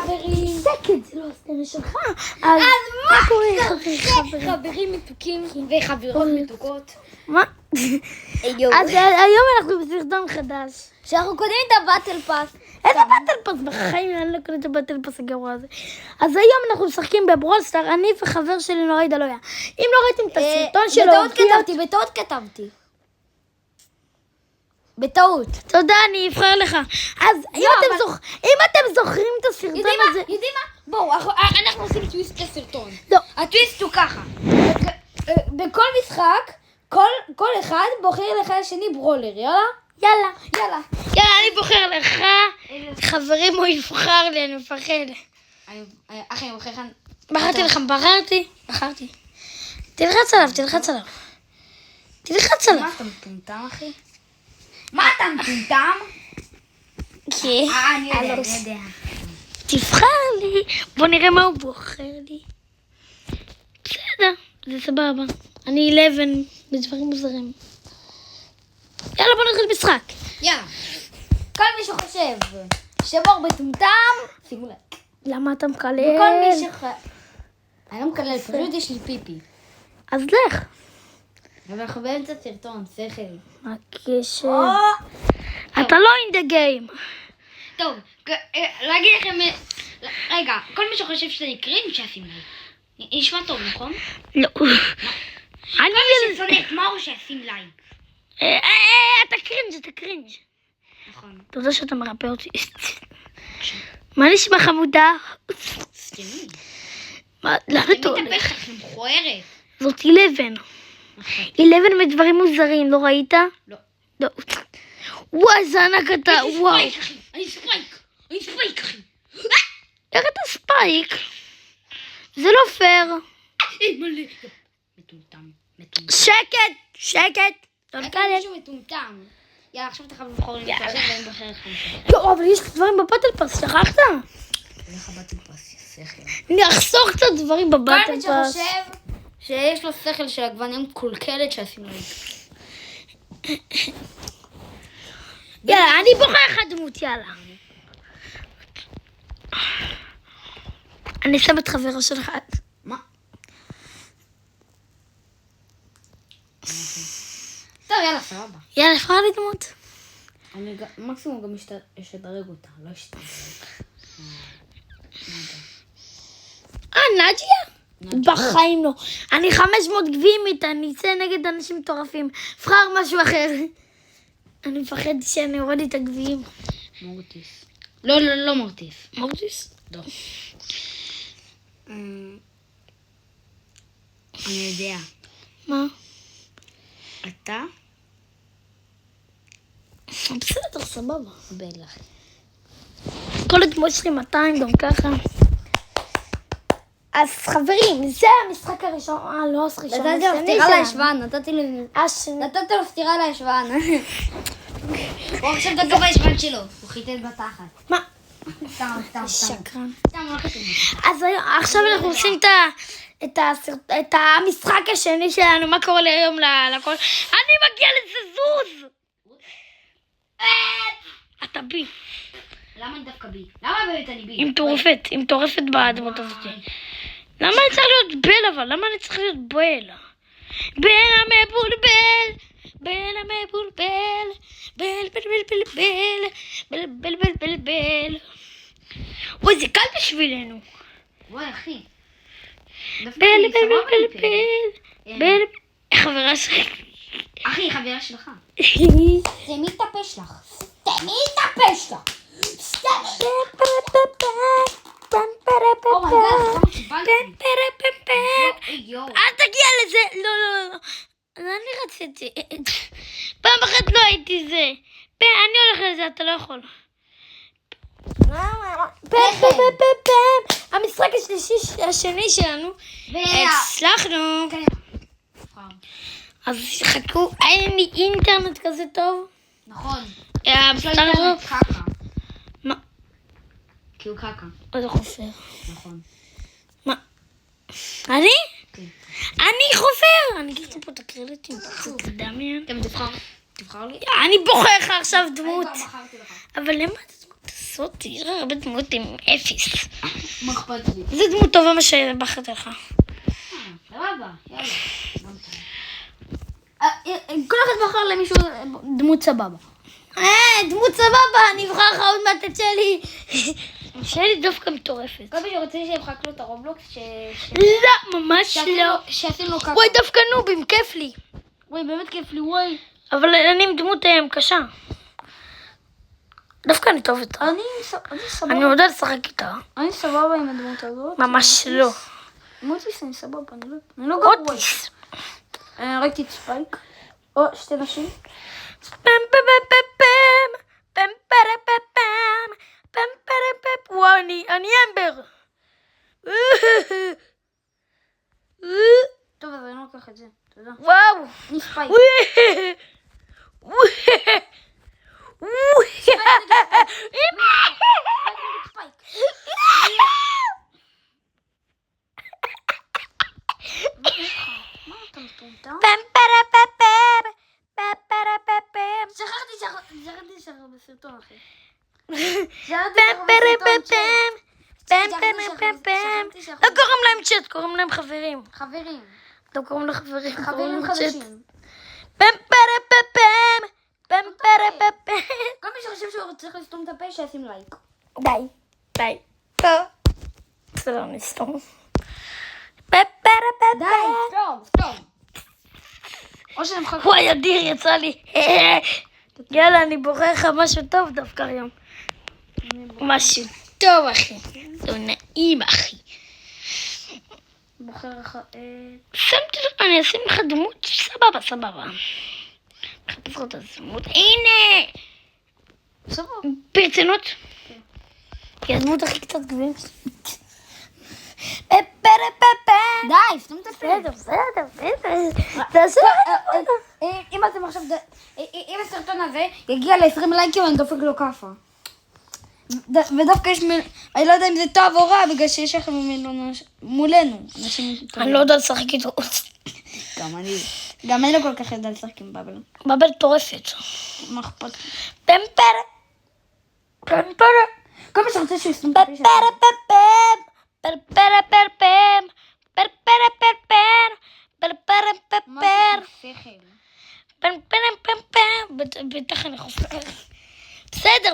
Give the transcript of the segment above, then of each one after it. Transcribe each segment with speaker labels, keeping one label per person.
Speaker 1: חברים.
Speaker 2: שקט, זה לא הסצנה שלך.
Speaker 1: אז מה
Speaker 2: קורה,
Speaker 1: חברים מתוקים וחברות מתוקות.
Speaker 2: מה? אז היום אנחנו בסרטון חדש.
Speaker 1: שאנחנו קודמים את הבטל פאס.
Speaker 2: איזה בטל פאס? בחיים אני לא קוראת את הבטל פאס הגרוע הזה. אז היום אנחנו משחקים בברול סטאר, אני וחבר שלי נוריד אלויה. אם לא ראיתם את הסרטון שלו...
Speaker 1: בטעות.
Speaker 2: תודה, אני אבחר לך. אז אם אתם זוכרים את הסרטון הזה...
Speaker 1: יודעים מה? בואו, אנחנו עושים טוויסט לסרטון.
Speaker 2: לא.
Speaker 1: הטוויסט הוא ככה. בכל משחק, כל אחד בוחר לך לשני ברולר, יאללה?
Speaker 2: יאללה.
Speaker 1: יאללה.
Speaker 2: יאללה, אני בוחר לך. חברים, הוא יבחר לי, אני מפחד.
Speaker 1: אחי, אני בוחר לך...
Speaker 2: בחרתי לך, בחרתי. תלחץ עליו.
Speaker 1: מה אתה מטומטם, אחי? מה אתה מטומטם?
Speaker 2: כן.
Speaker 1: אני יודע.
Speaker 2: תבחר לי. בוא נראה מה הוא בוחר לי. בסדר, זה סבבה. אני 11 בדברים מוזרים. יאללה, בוא נתחיל משחק.
Speaker 1: יאללה. כל מי שחושב שבור מטומטם, שימו לב.
Speaker 2: למה אתה מקלל?
Speaker 1: וכל מי אני לא מקלל, פשוט יש לי פיפי.
Speaker 2: אז לך.
Speaker 1: אבל אנחנו באמצע סרטון, שכל.
Speaker 2: מה הקשר? אתה לא in the game.
Speaker 1: טוב, להגיד לכם... רגע, כל מי שחושב שזה קרינג' שישים לייק. נשמע טוב, נכון?
Speaker 2: לא.
Speaker 1: כל מי שצודק, מה הוא שישים לייק?
Speaker 2: אתה קרינג'.
Speaker 1: נכון.
Speaker 2: אתה יודע שאתה מרפא אותי. מה נשמע חמודה?
Speaker 1: סתמי.
Speaker 2: למה אתה
Speaker 1: תמיד
Speaker 2: הולך?
Speaker 1: הפסח עם מכוערת.
Speaker 2: זאת 11. 11 מדברים מוזרים, לא ראית?
Speaker 1: לא.
Speaker 2: לא. וואי, זה ענק אתה, וואו.
Speaker 1: אני ספייק, אחי.
Speaker 2: איך אתה ספייק? זה לא פייר.
Speaker 1: מטומטם.
Speaker 2: שקט. לא לקלל.
Speaker 1: משהו מטומטם. יאללה, עכשיו אתה חייב לבחור לי משהו ואני בוחר לך משהו.
Speaker 2: לא, אבל יש דברים בבטל פאס, שכחת?
Speaker 1: איך הבטל פאס, שכל.
Speaker 2: אני אחסוך קצת דברים
Speaker 1: כל
Speaker 2: בבטל
Speaker 1: מי
Speaker 2: פאס.
Speaker 1: שחושב שיש לו שכל של עגבניה מקולקלת שעשינו לייק.
Speaker 2: יאללה, אני בוחר לך דמות, יאללה. אני שם את חברו שלך.
Speaker 1: מה? טוב, יאללה, סבבה.
Speaker 2: יאללה, אפשר לי דמות.
Speaker 1: אני מקסימום גם אשדרג אותה, לא אשתדרג.
Speaker 2: נג'יה? בחיים לא. אני 500 גביעים איתה, אני אצא נגד אנשים מטורפים. בחר משהו אחר. אני מפחד שאני אורד את הגביעים.
Speaker 1: מורטיס. לא מורטיס.
Speaker 2: מורטיס?
Speaker 1: לא. אני יודע.
Speaker 2: מה?
Speaker 1: אתה?
Speaker 2: בסדר, סבבה.
Speaker 1: בטח.
Speaker 2: כל הדמות שלי 200 גם ככה. אז חברים, זה המשחק הראשון. לא הראשון.
Speaker 1: נתתי לו סטירה לישבן, נתתי לו סטירה לישבן. הוא עכשיו דקה בישבן שלו, הוא חיטט בתחת.
Speaker 2: מה?
Speaker 1: סתם.
Speaker 2: שקרן.
Speaker 1: סתם, לא חיטט.
Speaker 2: אז עכשיו אנחנו עושים את המשחק השני שלנו. מה קורה לי היום לכל? אני מגיע לזזוז! אתה בי.
Speaker 1: למה אני דווקא בי? למה באמת אני בי?
Speaker 2: היא מטורפת בדמות הזאת. למה אני צריך להיות בל אבל? למה אני צריך להיות בל? בל המבולבל, בל המבולבל, בל. וואי, זה קל בשבילנו.
Speaker 1: וואי, אחי.
Speaker 2: בל. חברה שלך.
Speaker 1: אחי, חברה שלך.
Speaker 2: סתמי
Speaker 1: את הפה שלך. סתמי את הפה שלך.
Speaker 2: אל תגיע לזה. לא. אני רציתי. פעם אחת לא הייתי זה. אני הולך לזה, אתה לא יכול. המשחק השני שלנו. הצלחנו. אז חכו, אין לי אינטרנט כזה טוב.
Speaker 1: נכון.
Speaker 2: קקה. מה?
Speaker 1: כי הוא קקה.
Speaker 2: איזה חופר.
Speaker 1: נכון.
Speaker 2: מה? אני?
Speaker 1: כן.
Speaker 2: אני חופר! אני אגיד פה את הקרדיטים. תדמיין.
Speaker 1: תבחר לי.
Speaker 2: אני בוחר לך עכשיו דמות.
Speaker 1: אני כבר בחרתי לך.
Speaker 2: אבל למה אתה דמות? אפס, תראה הרבה דמות עם אפס.
Speaker 1: מה אכפת לי?
Speaker 2: איזה דמות טובה מה שבחרת לך.
Speaker 1: סבבה, יאללה. כל אחד בחר למישהו דמות סבבה. דמות סבבה, אני אבחר לך עוד מעט את שלי.
Speaker 2: שלי דווקא מטורפת.
Speaker 1: כל מי שרוצה שימחק לו את הרובלוקס,
Speaker 2: לא, ממש לא.
Speaker 1: שעשינו ככה.
Speaker 2: וואי, דווקא נובים, כיף לי.
Speaker 1: וואי, באמת כיף לי, וואי.
Speaker 2: אבל אני עם דמות קשה. דווקא אני טוב איתה.
Speaker 1: אני סבבה.
Speaker 2: אני יודע לשחק איתה.
Speaker 1: אני סבבה עם הדמות הזאת.
Speaker 2: ממש לא.
Speaker 1: מוטיס אני סבבה, אני לא גרוע.
Speaker 2: אוטיס.
Speaker 1: ראיתי את ספייק. או, שתי נשים.
Speaker 2: פם פם פם פם פם פם פם פם פם פם. וואו, אני אמבר.
Speaker 1: טוב, אז אני לא אקח את זה. תודה.
Speaker 2: וואו.
Speaker 1: אני ספייק. מה אתה מטומטם?
Speaker 2: פם פם פם פם פם פם.
Speaker 1: שכחתי שאנחנו בסרטון, אחי.
Speaker 2: פם פם פם פם פם פם. לא קוראים להם צ'אט, קוראים להם חברים.
Speaker 1: חברים.
Speaker 2: לא קוראים להם חברים.
Speaker 1: חברים חדשים.
Speaker 2: פם פם פם פם פם פם.
Speaker 1: כל מי שחושב שהוא צריך לסתום את הפה, שישים לייק.
Speaker 2: די. טוב. בסדר, נסתום. פם פם
Speaker 1: די,
Speaker 2: פם.
Speaker 1: סתום. או שנמחק...
Speaker 2: וואי, אדיר, יצא לי. יאללה, אני בוחר לך משהו טוב דווקא היום. משהו טוב, אחי. לא נעים, אחי.
Speaker 1: בוחר לך...
Speaker 2: שמתי לך, אני אשים לך דמות, סבבה. מחפש לך את הדמות. הנה!
Speaker 1: סבבה.
Speaker 2: ברצינות? היא הדמות הכי קצת גבוהים.
Speaker 1: די, סתום את הפה.
Speaker 2: בסדר. תעשה.
Speaker 1: אם אתם עכשיו... אם הסרטון הזה יגיע ל-20 לייקים, אני דופק לו כאפה. ודווקא יש... אני לא יודע אם זה טוב או רע, בגלל שיש לכם מולנו.
Speaker 2: אני לא יודע לשחק איתו.
Speaker 1: גם אני לא כל כך יודע לשחק עם בבל.
Speaker 2: בבל טורפת.
Speaker 1: מה אכפת?
Speaker 2: פמפרה.
Speaker 1: כל מי שרוצה שהוא יסתום את הפה שלך. מה זה שכל?
Speaker 2: בטח אני חופר. בסדר.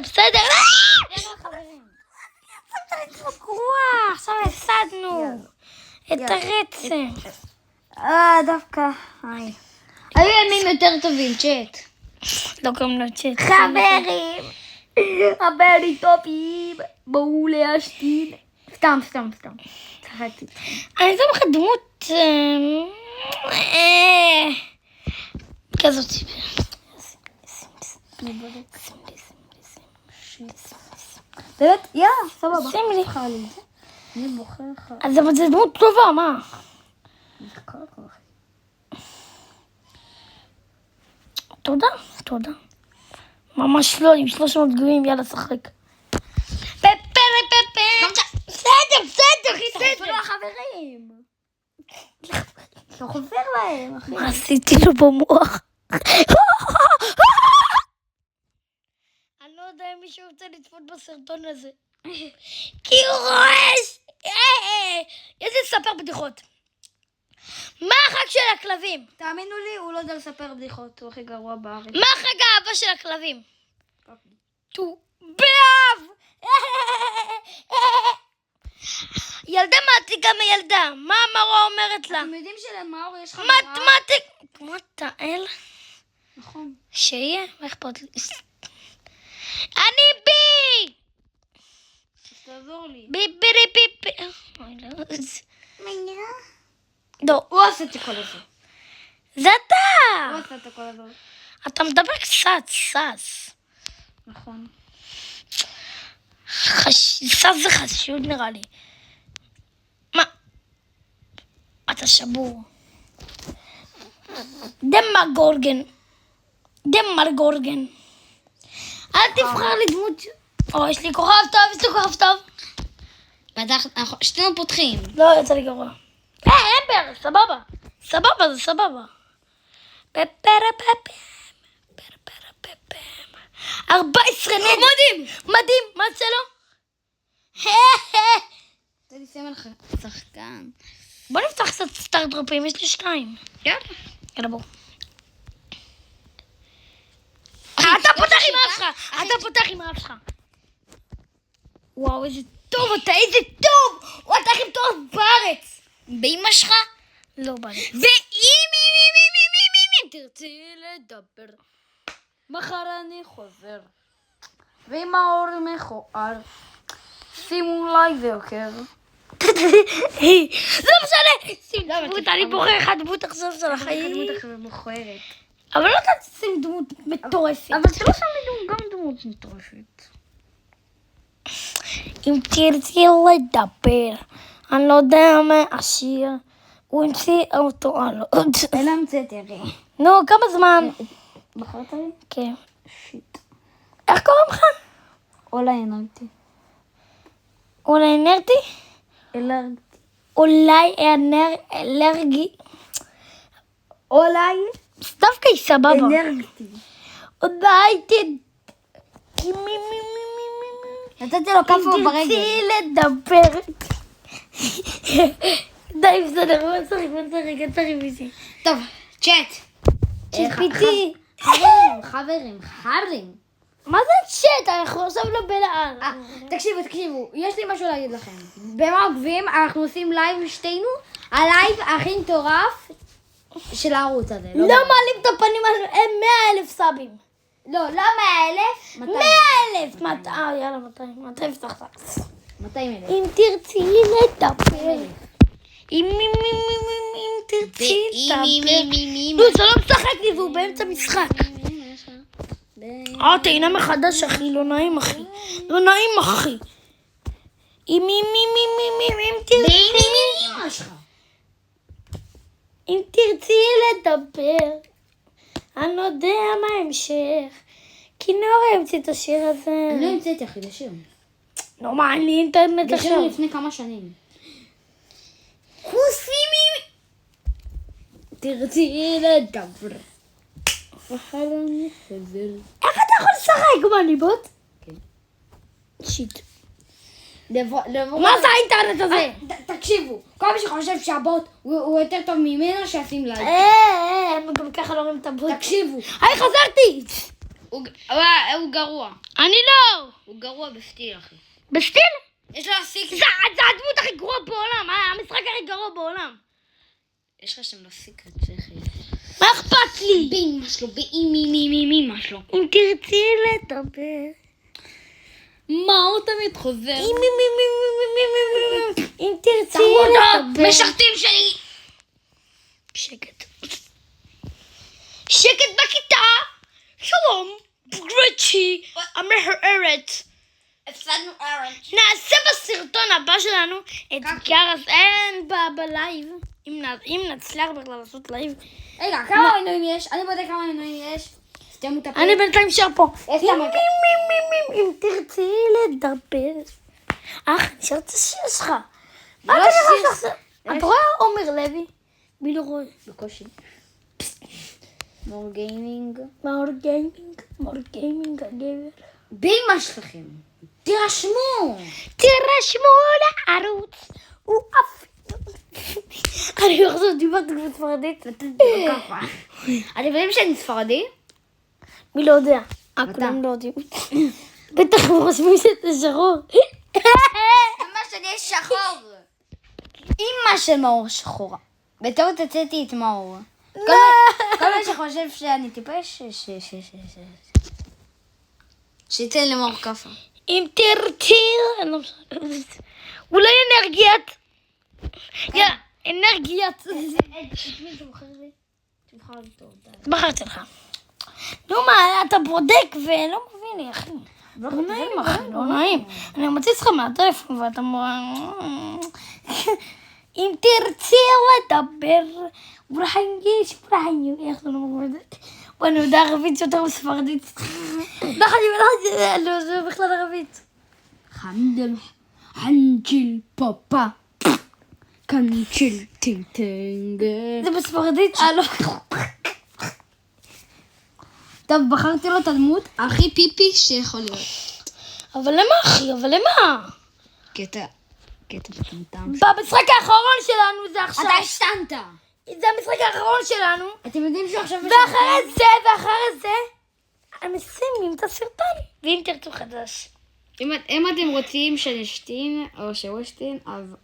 Speaker 2: עכשיו הפסדנו את הרצם.
Speaker 1: דווקא. היו ימים יותר טובים, צ'אט.
Speaker 2: לא קוראים לו צ'אט.
Speaker 1: חברים טובים. בואו להשתין. סתם. צחקתי.
Speaker 2: אני אתן לך דמות כזאת.
Speaker 1: באמת? יאללה, סבבה.
Speaker 2: שים לי.
Speaker 1: אני בוחר לך.
Speaker 2: אז אבל זה דמות טובה, מה? תודה. ממש לא, עם 300 גבוהים, יאללה, שחק. בסדר.
Speaker 1: אפילו החברים. אתה חופר להם, אחי.
Speaker 2: מה עשיתי לו במוח? אני לא יודע אם מישהו רוצה לצפות בסרטון הזה. כי הוא רועש! איזה לספר בדיחות. מה החג של הכלבים?
Speaker 1: תאמינו לי, הוא לא יודע לספר בדיחות, הוא הכי גרוע בארץ.
Speaker 2: מה חג האהבה של הכלבים? ט"ו באב! ילדה מעתיקה מילדה, מה המורה אומרת לה?
Speaker 1: אתם יודעים שלמאור יש חברה?
Speaker 2: מתמטיקה. מה תאל?
Speaker 1: נכון.
Speaker 2: שיהיה, מה אכפת לי? אני בי!
Speaker 1: תעזור לי.
Speaker 2: בי. אוי, לא.
Speaker 1: הוא עושה את הכל הזה.
Speaker 2: זה אתה!
Speaker 1: הוא עושה את הכל הזה.
Speaker 2: אתה מדבר קצת, סס.
Speaker 1: נכון.
Speaker 2: סס זה חשוד נראה לי. מה? אתה שבור. דמרגורגן. אל תבחר לי דמות. יש לי כוכב טוב.
Speaker 1: שתינו פותחים.
Speaker 2: לא, יצא לי גרוע. אמבר, סבבה. זה סבבה. 14 נט. מדהים, מה שלו?
Speaker 1: תן לי סמל שחקן.
Speaker 2: בוא נפתח קצת סטארדרופים, יש לי 2. יאללה בוא. אתה פותח עם אף שלך. וואו, איזה טוב אתה, איזה טוב! אתה הכי טוב בארץ.
Speaker 1: באמא שלך?
Speaker 2: לא בארץ.
Speaker 1: ואם תרצי לדבר, מחר אני חוזר. ואם האור מכוער, שימו לייב ועוקר.
Speaker 2: זה לא משנה! שים דמות, אני בוחר אחד דמות עכשיו של החיים.
Speaker 1: דמות עכשיו מוכרת.
Speaker 2: אבל לא תשים דמות מטורפת.
Speaker 1: אבל שלא שם לי גם דמות מטורפת.
Speaker 2: אם תרצי לדבר, אני לא יודע מה השיר, הוא המציא אותו על עוד.
Speaker 1: אין המצאתי הרי.
Speaker 2: נו, כמה זמן?
Speaker 1: בחרת לי?
Speaker 2: כן.
Speaker 1: שיט.
Speaker 2: איך קוראים לך?
Speaker 1: אולי אנרגתי.
Speaker 2: אולי אנרגי?
Speaker 1: אלרגתי.
Speaker 2: אולי אלרגי.
Speaker 1: אולי
Speaker 2: דווקא היא סבבה.
Speaker 1: אנרגתי.
Speaker 2: אולי
Speaker 1: נתתי לו כפו
Speaker 2: אם
Speaker 1: ברגל.
Speaker 2: תרצי לדבר. די, בסדר, בוא נשחק בזה.
Speaker 1: טוב, צ'אט.
Speaker 2: צ'יפיטי.
Speaker 1: חברים.
Speaker 2: מה זה צ'אט? אנחנו עכשיו לא בלער.
Speaker 1: תקשיבו, יש לי משהו להגיד לכם. במה עוקבים אנחנו עושים לייב שתינו, הלייב הכי מטורף של הערוץ הזה.
Speaker 2: לא מעלים את הפנים על 100,000 סאבים.
Speaker 1: לא 100,000.
Speaker 2: 100,000. יאללה, 200. 200 הבטחת.
Speaker 1: 200,000.
Speaker 2: אם תרצי לדבר. אם תרצי לדבר. לא, זה לא משחק לי והוא באמצע משחק. תהנה מחדש אחי, לא נעים אחי. לא נעים אחי. אם תרצי. אם תרצי לדבר, אני לא יודע מה ההמשך. כינור המציא את השיר הזה.
Speaker 1: אני לא המצאתי אחי, זה שיר.
Speaker 2: לא מעניין אינטרנט
Speaker 1: זה שיר
Speaker 2: עכשיו.
Speaker 1: לפני כמה שנים. כוסימי. תרצי לדבר. מחר אני חוזר.
Speaker 2: איך אתה יכול לשחק מניבות?
Speaker 1: כן.
Speaker 2: שיט.
Speaker 1: מה
Speaker 2: מה זה האינטרנט הזה?
Speaker 1: תקשיבו, כל מי שחושב שהבוט הוא יותר טוב ממנו, שישים לייק.
Speaker 2: הם גם ככה לא רואים את הבוט.
Speaker 1: תקשיבו,
Speaker 2: היי, חזרתי!
Speaker 1: הוא גרוע.
Speaker 2: אני לא!
Speaker 1: הוא גרוע בסטיל, אחי.
Speaker 2: בסטיל?
Speaker 1: יש לו סיקרט.
Speaker 2: זה הדמות הכי גרועה בעולם, המשחק הכי גרוע בעולם.
Speaker 1: יש לך שם לו סיקרט, אחי.
Speaker 2: מה אכפת לי?
Speaker 1: באמא שלו, באמא שלו.
Speaker 2: אם תרצי לדבר.
Speaker 1: מה הוא תמיד חוזר?
Speaker 2: אם תרצי לדבר.
Speaker 1: משרתים שלי.
Speaker 2: שקט. שקט בכיתה. שלום, גרצ'י, המהררת.
Speaker 1: הפסדנו ארנג'.
Speaker 2: נעשה בסרטון הבא שלנו את גרס אין בלייב. אם נצליח בכלל לעשות לייב.
Speaker 1: רגע, כמה מנויים יש? אני בודק כמה מנויים יש. סתם הוא טפל.
Speaker 2: אני בינתיים שר פה. אם תרצי לדבר. נשאר את השיר שלך. מה אתה נראה לך? את רואה עומר לוי? מי לא רואה?
Speaker 1: בקושי. מור גיימינג.
Speaker 2: מור גיימינג הגבר.
Speaker 1: באמא שלכם. תירשמו.
Speaker 2: תירשמו לערוץ. הוא אף... אני עכשיו דיברת כבר ספרדית.
Speaker 1: ככה. אתם יודעים שאני ספרדי?
Speaker 2: מי לא יודע? כולם לא יודעים. בטח הם חושבים שאתה שחור.
Speaker 1: אמא שלי יש שחור. אמא של מאור שחורה. בטעות הוצאתי את מאור. כל מי שחושב שאני טיפש, שיתן למאור כפה.
Speaker 2: אם תרצי... אולי אנרגיית... אנרגיית... בחרתי לך. נו מה, אתה בודק ולא מבין לי, אחי. לא נעים, אחי, לא נעים. אני מוציא לך מהטלפון ואתה... אם תרצי לדבר, ברחנגיש, איך זה לא מבין? ואני יודע ערבית שיותר מספרדית. לא, זה בכלל ערבית.
Speaker 1: חמדל, חנג'ל פאפה. קנצ'ל טינטנג.
Speaker 2: זה בספרדית?
Speaker 1: לא. טוב, בחרתי לו את הדמות הכי פיפי שיכול להיות.
Speaker 2: אבל למה, אחי? אבל למה?
Speaker 1: קטע מטומטם.
Speaker 2: במשחק האחרון שלנו זה עכשיו.
Speaker 1: אתה השתנת.
Speaker 2: זה המשחק האחרון שלנו.
Speaker 1: אתם יודעים שהוא עכשיו...
Speaker 2: ואחרי זה, הם מסיימים את הסרטון. ואם תרצו חדש.
Speaker 1: אם אתם רוצים שנשתין או שוושתין, אז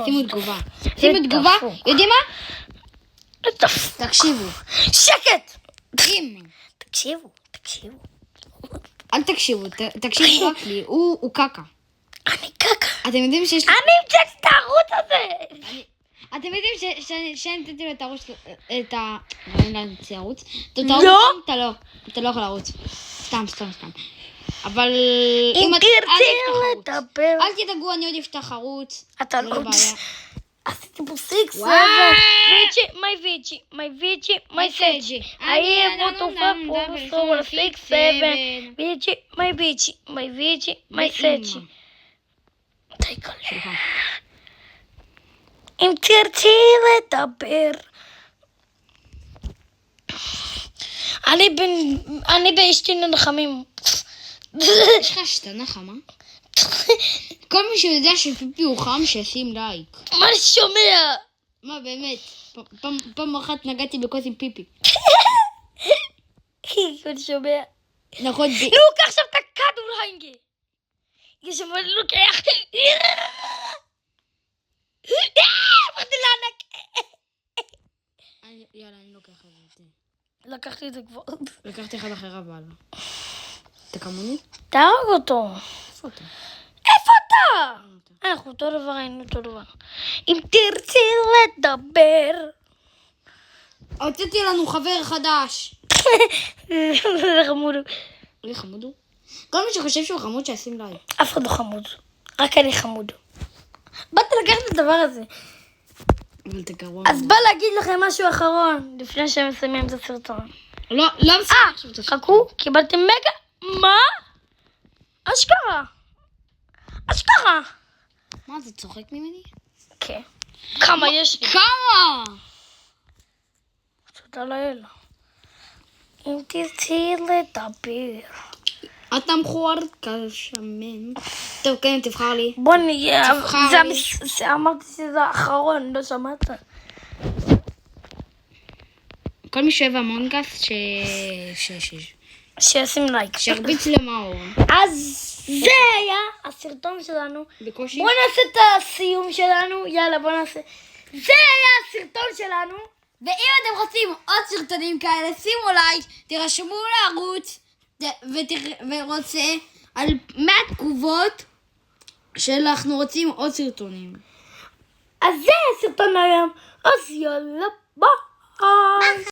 Speaker 1: שימו תגובה. יודעים מה? תקשיבו.
Speaker 2: שקט!
Speaker 1: אם.
Speaker 2: תקשיבו.
Speaker 1: אל תקשיבו, תקשיבו רק לי. הוא קקה.
Speaker 2: אני קקה.
Speaker 1: אתם יודעים שיש לי...
Speaker 2: אני המצאתי את הערוץ הזה.
Speaker 1: אתם יודעים שאני נתתי לו את הערוץ, את ה... ערוץ?
Speaker 2: לא.
Speaker 1: אתה לא יכול לערוץ. סתם. אבל...
Speaker 2: אם תרצי לדבר.
Speaker 1: אל תדאגו, אני עוד אפתח ערוץ.
Speaker 2: אתה לא... עשיתי פה 6, 7. My VG, my Seji. I am what to fuck for 6, 7. My VG, my Seji. אם תרצי לדבר. אני באשתי נלחמים.
Speaker 1: יש לך שתנה חמה? כל מי שיודע שפיפי הוא חם, שישים לייק.
Speaker 2: מה שומע?
Speaker 1: מה באמת? פעם אחת נגעתי בכוס עם פיפי.
Speaker 2: אני שומע.
Speaker 1: נכון.
Speaker 2: לוקח עכשיו את הכדור הנגה. יש אבל לוקח. אמרתי לענק.
Speaker 1: יאללה, אני לוקח את זה.
Speaker 2: לקחתי את זה כבר.
Speaker 1: לקחתי אחד אחר אבל. אתה כמוני?
Speaker 2: תהרוג אותו.
Speaker 1: איפה אתה?
Speaker 2: איפה אתה? אנחנו אותו דבר, היינו אותו דבר. אם תרצי לדבר.
Speaker 1: הוצאתי לנו חבר חדש.
Speaker 2: זה חמוד.
Speaker 1: אני חמוד הוא? כל מי שחושב שהוא חמוד שישים לייק.
Speaker 2: אף אחד לא חמוד. רק אני חמוד. באתי לקחת את הדבר הזה.
Speaker 1: אבל אתה גרוע.
Speaker 2: אז בא להגיד לכם משהו אחרון. לפני שהם מסיימים את הסרטון.
Speaker 1: לא מסיים.
Speaker 2: חכו, קיבלתם מגה? מה? אשכרה.
Speaker 1: מה, אתה צוחק ממני?
Speaker 2: כן. כמה יש לי?
Speaker 1: כמה?
Speaker 2: תודה לאל. אם תרצי לדבר.
Speaker 1: אתה מכוער כשמן. טוב, כן, תבחר לי.
Speaker 2: בוא נהיה.
Speaker 1: תבחר לי.
Speaker 2: אמרתי שזה האחרון, לא שמעת.
Speaker 1: כל מי שאוהב המונגס
Speaker 2: שישים לייק.
Speaker 1: שירביץ למאור.
Speaker 2: אז זה היה הסרטון שלנו.
Speaker 1: בקושי.
Speaker 2: בוא נעשה את הסיום שלנו. יאללה, בוא נעשה. זה היה הסרטון שלנו.
Speaker 1: ואם אתם רוצים עוד סרטונים כאלה, שימו לייק, תירשמו לערוץ, ורוצה על 100 תגובות שאנחנו רוצים עוד סרטונים.
Speaker 2: אז זה הסרטון היום. אז יאללה, ביי.